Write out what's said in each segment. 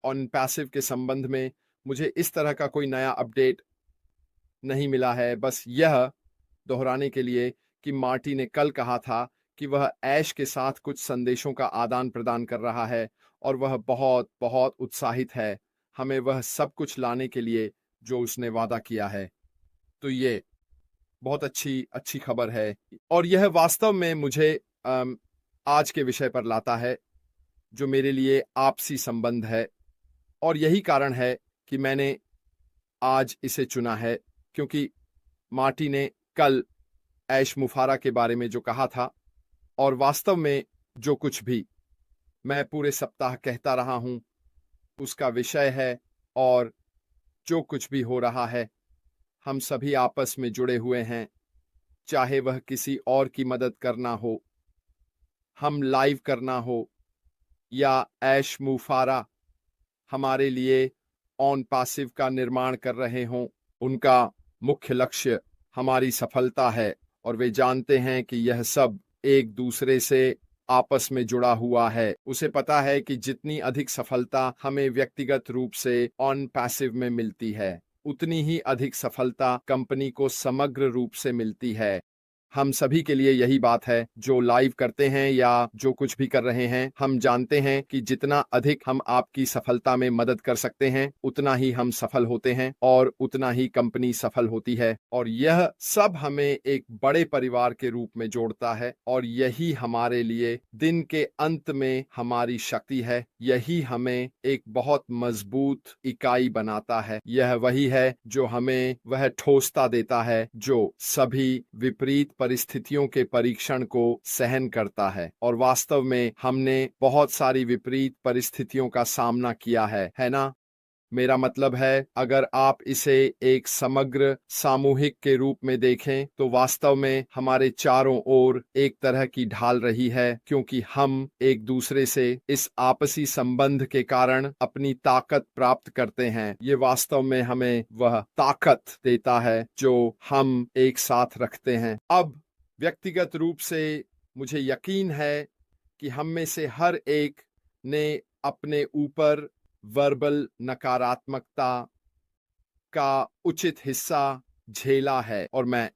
On passive के संबंध में मुझे इस तरह का कोई नया अपडेट नहीं मिला है। बस यह दोहराने के लिए कि मार्टी ने कल कहा था कि वह ऐश के साथ कुछ संदेशों का आदान प्रदान कर रहा है और वह बहुत बहुत उत्साहित है हमें वह सब कुछ लाने के लिए जो उसने वादा किया है। तो ये बहुत अच्छी अच्छी खबर है और यह वास्तव में मुझे आज के विषय पर लाता है जो मेरे लिए आपसी संबंध है। और यही कारण है कि मैंने आज इसे चुना है, क्योंकि मार्टी ने कल ऐश मुफारा के बारे में जो कहा था और वास्तव में जो कुछ भी मैं पूरे सप्ताह कहता रहा हूं उसका विषय है। और जो कुछ भी हो रहा है हम सभी आपस में जुड़े हुए हैं, चाहे वह किसी और की मदद करना हो, हम लाइव करना हो, या ऐश मुफारा हमारे लिए ऑन पैसिव का निर्माण कर रहे हों। उनका मुख्य लक्ष्य हमारी सफलता है और वे जानते हैं कि यह सब एक दूसरे से आपस में जुड़ा हुआ है। उसे पता है कि जितनी अधिक सफलता हमें व्यक्तिगत रूप से ऑन पैसिव में मिलती है उतनी ही अधिक सफलता कंपनी को समग्र रूप से मिलती है। हम सभी के लिए यही बात है, जो लाइव करते हैं या जो कुछ भी कर रहे हैं। हम जानते हैं कि जितना अधिक हम आपकी सफलता में मदद कर सकते हैं उतना ही हम सफल होते हैं और उतना ही कंपनी सफल होती है। और यह सब हमें एक बड़े परिवार के रूप में जोड़ता है और यही हमारे लिए दिन के अंत में हमारी शक्ति है। यही हमें एक बहुत मजबूत इकाई बनाता है। यह वही है जो हमें वह ठोसता देता है जो सभी विपरीत परिस्थितियों के परीक्षण को सहन करता है। और वास्तव में हमने बहुत सारी विपरीत परिस्थितियों का सामना किया है ना? मेरा मतलब है, अगर आप इसे एक समग्र सामूहिक के रूप में देखें तो वास्तव में हमारे चारों ओर एक तरह की ढाल रही है, क्योंकि हम एक दूसरे से इस आपसी संबंध के कारण अपनी ताकत प्राप्त करते हैं। ये वास्तव में हमें वह ताकत देता है जो हम एक साथ रखते हैं। अब व्यक्तिगत रूप से मुझे यकीन है कि हम में से हर एक ने अपने ऊपर वर्बल नकारात्मकता का उचित हिस्सा झेला है। और मैं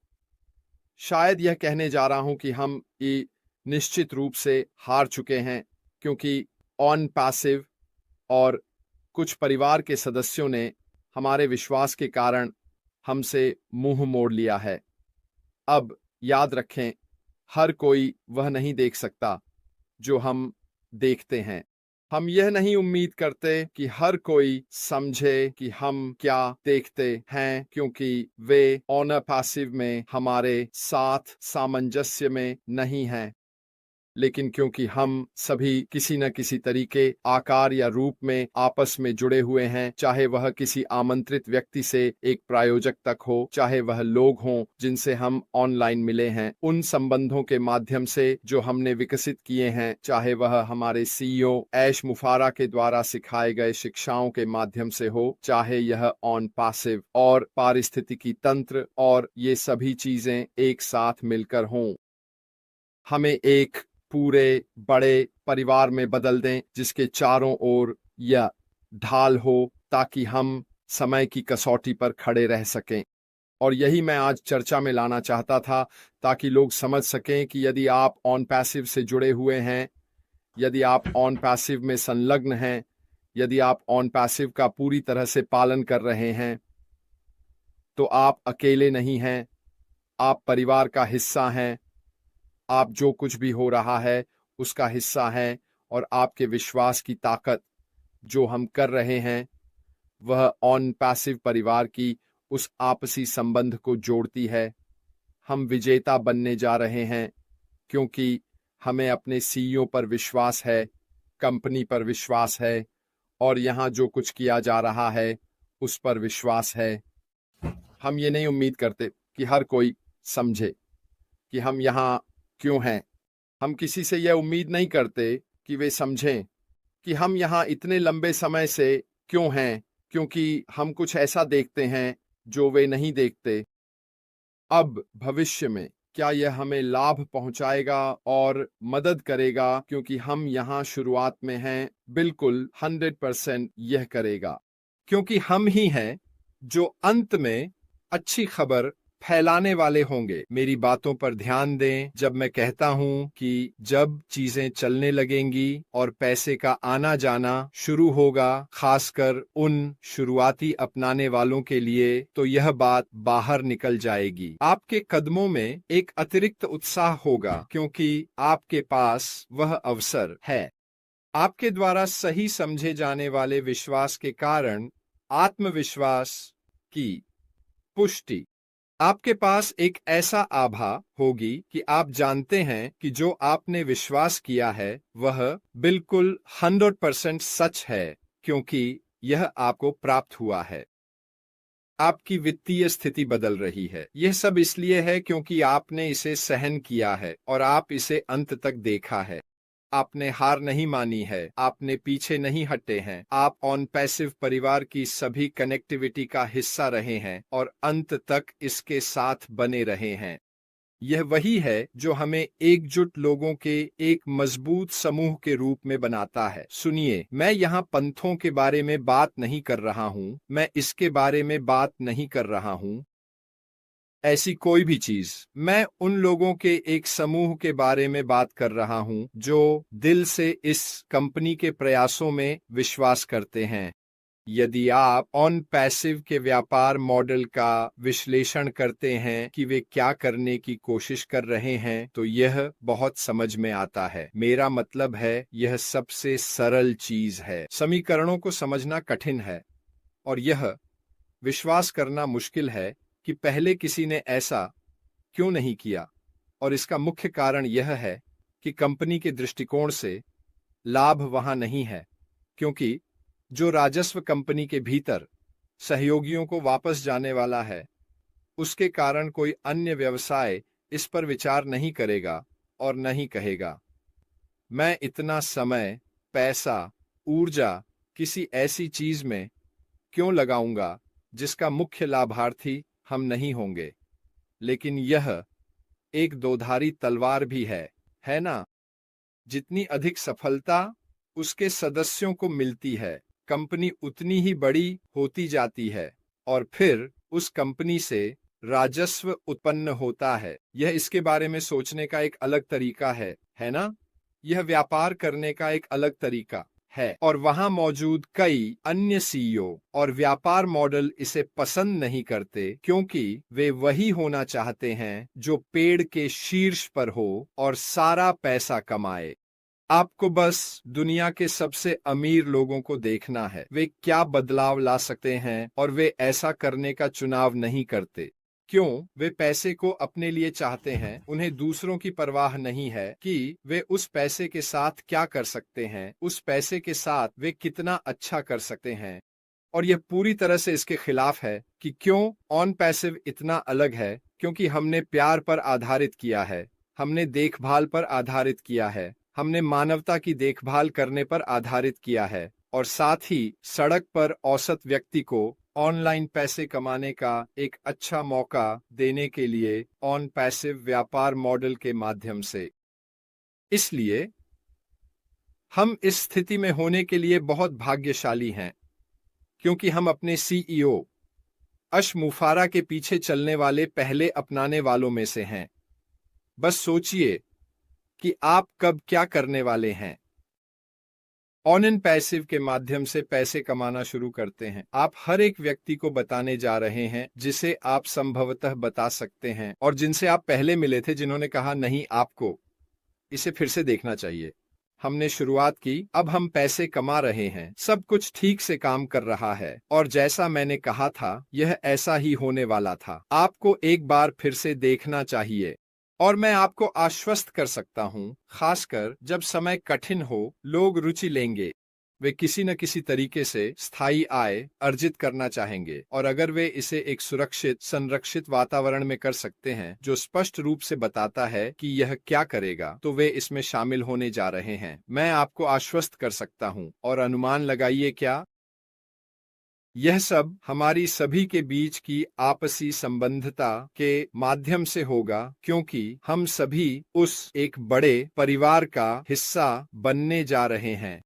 शायद यह कहने जा रहा हूं कि हम ये निश्चित रूप से हार चुके हैं, क्योंकि ऑन पैसिव और कुछ परिवार के सदस्यों ने हमारे विश्वास के कारण हमसे मुंह मोड़ लिया है। अब याद रखें, हर कोई वह नहीं देख सकता जो हम देखते हैं। हम यह नहीं उम्मीद करते कि हर कोई समझे कि हम क्या देखते हैं, क्योंकि वे ऑन पैसिव में हमारे साथ सामंजस्य में नहीं हैं। लेकिन क्योंकि हम सभी किसी न किसी तरीके, आकार या रूप में आपस में जुड़े हुए हैं, चाहे वह किसी आमंत्रित व्यक्ति से एक प्रायोजक तक हो, चाहे वह लोग हों जिनसे हम ऑनलाइन मिले हैं, उन संबंधों के माध्यम से जो हमने विकसित किए हैं, चाहे वह हमारे सीईओ ऐश मुफारा के द्वारा सिखाए गए शिक्षाओं के माध्यम से हो, चाहे यह ऑन पैसिव और पारिस्थितिकी तंत्र और ये सभी चीजें एक साथ मिलकर हों, हमें एक पूरे बड़े परिवार में बदल दें जिसके चारों ओर यह ढाल हो, ताकि हम समय की कसौटी पर खड़े रह सकें। और यही मैं आज चर्चा में लाना चाहता था, ताकि लोग समझ सकें कि यदि आप ऑन पैसिव से जुड़े हुए हैं, यदि आप ऑन पैसिव में संलग्न हैं, यदि आप ऑन पैसिव का पूरी तरह से पालन कर रहे हैं, तो आप अकेले नहीं हैं, आप परिवार का हिस्सा हैं। आप जो कुछ भी हो रहा है उसका हिस्सा हैं और आपके विश्वास की ताकत जो हम कर रहे हैं वह ऑन पैसिव परिवार की उस आपसी संबंध को जोड़ती है। हम विजेता बनने जा रहे हैं, क्योंकि हमें अपने सीईओ पर विश्वास है, कंपनी पर विश्वास है और यहाँ जो कुछ किया जा रहा है उस पर विश्वास है। हम ये नहीं उम्मीद करते कि हर कोई समझे कि हम यहाँ क्यों हैं। हम किसी से यह उम्मीद नहीं करते कि वे समझें कि हम यहाँ इतने लंबे समय से क्यों हैं, क्योंकि हम कुछ ऐसा देखते हैं जो वे नहीं देखते। अब भविष्य में क्या यह हमें लाभ पहुंचाएगा और मदद करेगा? क्योंकि हम यहाँ शुरुआत में हैं, बिल्कुल 100% यह करेगा, क्योंकि हम ही हैं जो अंत में अच्छी खबर फैलाने वाले होंगे। मेरी बातों पर ध्यान दें जब मैं कहता हूं कि जब चीजें चलने लगेंगी और पैसे का आना जाना शुरू होगा, खासकर उन शुरुआती अपनाने वालों के लिए, तो यह बात बाहर निकल जाएगी। आपके कदमों में एक अतिरिक्त उत्साह होगा क्योंकि आपके पास वह अवसर है। आपके द्वारा सही समझे जाने वाले विश्वास के कारण आत्मविश्वास की पुष्टि। आपके पास एक ऐसा आभा होगी कि आप जानते हैं कि जो आपने विश्वास किया है वह बिल्कुल 100% सच है, क्योंकि यह आपको प्राप्त हुआ है। आपकी वित्तीय स्थिति बदल रही है। यह सब इसलिए है क्योंकि आपने इसे सहन किया है और आप इसे अंत तक देखा है। आपने हार नहीं मानी है, आपने पीछे नहीं हटे हैं। आप ऑन पैसिव परिवार की सभी कनेक्टिविटी का हिस्सा रहे हैं और अंत तक इसके साथ बने रहे हैं। यह वही है जो हमें एकजुट लोगों के एक मजबूत समूह के रूप में बनाता है। सुनिए, मैं यहाँ पंथों के बारे में बात नहीं कर रहा हूँ, मैं इसके बारे में बात नहीं कर रहा हूँ, ऐसी कोई भी चीज। मैं उन लोगों के एक समूह के बारे में बात कर रहा हूं जो दिल से इस कंपनी के प्रयासों में विश्वास करते हैं। यदि आप ऑन पैसिव के व्यापार मॉडल का विश्लेषण करते हैं कि वे क्या करने की कोशिश कर रहे हैं, तो यह बहुत समझ में आता है। मेरा मतलब है, यह सबसे सरल चीज है। समीकरणों को समझना कठिन है और यह विश्वास करना मुश्किल है कि पहले किसी ने ऐसा क्यों नहीं किया। और इसका मुख्य कारण यह है कि कंपनी के दृष्टिकोण से लाभ वहां नहीं है, क्योंकि जो राजस्व कंपनी के भीतर सहयोगियों को वापस जाने वाला है, उसके कारण कोई अन्य व्यवसाय इस पर विचार नहीं करेगा और नहीं कहेगा, मैं इतना समय, पैसा, ऊर्जा किसी ऐसी चीज में क्यों लगाऊंगा जिसका मुख्य लाभार्थी हम नहीं होंगे। लेकिन यह एक दोधारी तलवार भी है ना? जितनी अधिक सफलता उसके सदस्यों को मिलती है, कंपनी उतनी ही बड़ी होती जाती है और फिर उस कंपनी से राजस्व उत्पन्न होता है। यह इसके बारे में सोचने का एक अलग तरीका है ना? यह व्यापार करने का एक अलग तरीका है और वहां मौजूद कई अन्य सीईओ और व्यापार मॉडल इसे पसंद नहीं करते, क्योंकि वे वही होना चाहते हैं जो पेड़ के शीर्ष पर हो और सारा पैसा कमाए। आपको बस दुनिया के सबसे अमीर लोगों को देखना है, वे क्या बदलाव ला सकते हैं, और वे ऐसा करने का चुनाव नहीं करते। क्यों? वे पैसे को अपने लिए चाहते हैं। उन्हें दूसरों की परवाह नहीं है कि वे उस पैसे के साथ क्या कर सकते हैं, उस पैसे के साथ वे कितना अच्छा कर सकते हैं। और यह पूरी तरह से इसके खिलाफ है कि क्यों ऑन पैसिव इतना अलग है, क्योंकि हमने प्यार पर आधारित किया है, हमने देखभाल पर आधारित किया है, हमने मानवता की देखभाल करने पर आधारित किया है, और साथ ही सड़क पर औसत व्यक्ति को ऑनलाइन पैसे कमाने का एक अच्छा मौका देने के लिए ऑन पैसिव व्यापार मॉडल के माध्यम से। इसलिए हम इस स्थिति में होने के लिए बहुत भाग्यशाली हैं, क्योंकि हम अपने सीईओ अश मुफारा के पीछे चलने वाले पहले अपनाने वालों में से हैं। बस सोचिए कि आप कब क्या करने वाले हैं। ऑन एंड पैसिव के माध्यम से पैसे कमाना शुरू करते हैं। आप हर एक व्यक्ति को बताने जा रहे हैं जिसे आप संभवतः बता सकते हैं और जिनसे आप पहले मिले थे, जिन्होंने कहा नहीं, आपको इसे फिर से देखना चाहिए। हमने शुरुआत की, अब हम पैसे कमा रहे हैं, सब कुछ ठीक से काम कर रहा है, और जैसा मैंने कहा था, यह ऐसा ही होने वाला था। आपको एक बार फिर से देखना चाहिए। और मैं आपको आश्वस्त कर सकता हूं, खासकर जब समय कठिन हो, लोग रुचि लेंगे। वे किसी न किसी तरीके से स्थायी आय अर्जित करना चाहेंगे, और अगर वे इसे एक सुरक्षित, संरक्षित वातावरण में कर सकते हैं जो स्पष्ट रूप से बताता है कि यह क्या करेगा, तो वे इसमें शामिल होने जा रहे हैं। मैं आपको आश्वस्त कर सकता हूं, और अनुमान लगाइए क्या? यह सब हमारी सभी के बीच की आपसी संबंधता के माध्यम से होगा, क्योंकि हम सभी उस एक बड़े परिवार का हिस्सा बनने जा रहे हैं।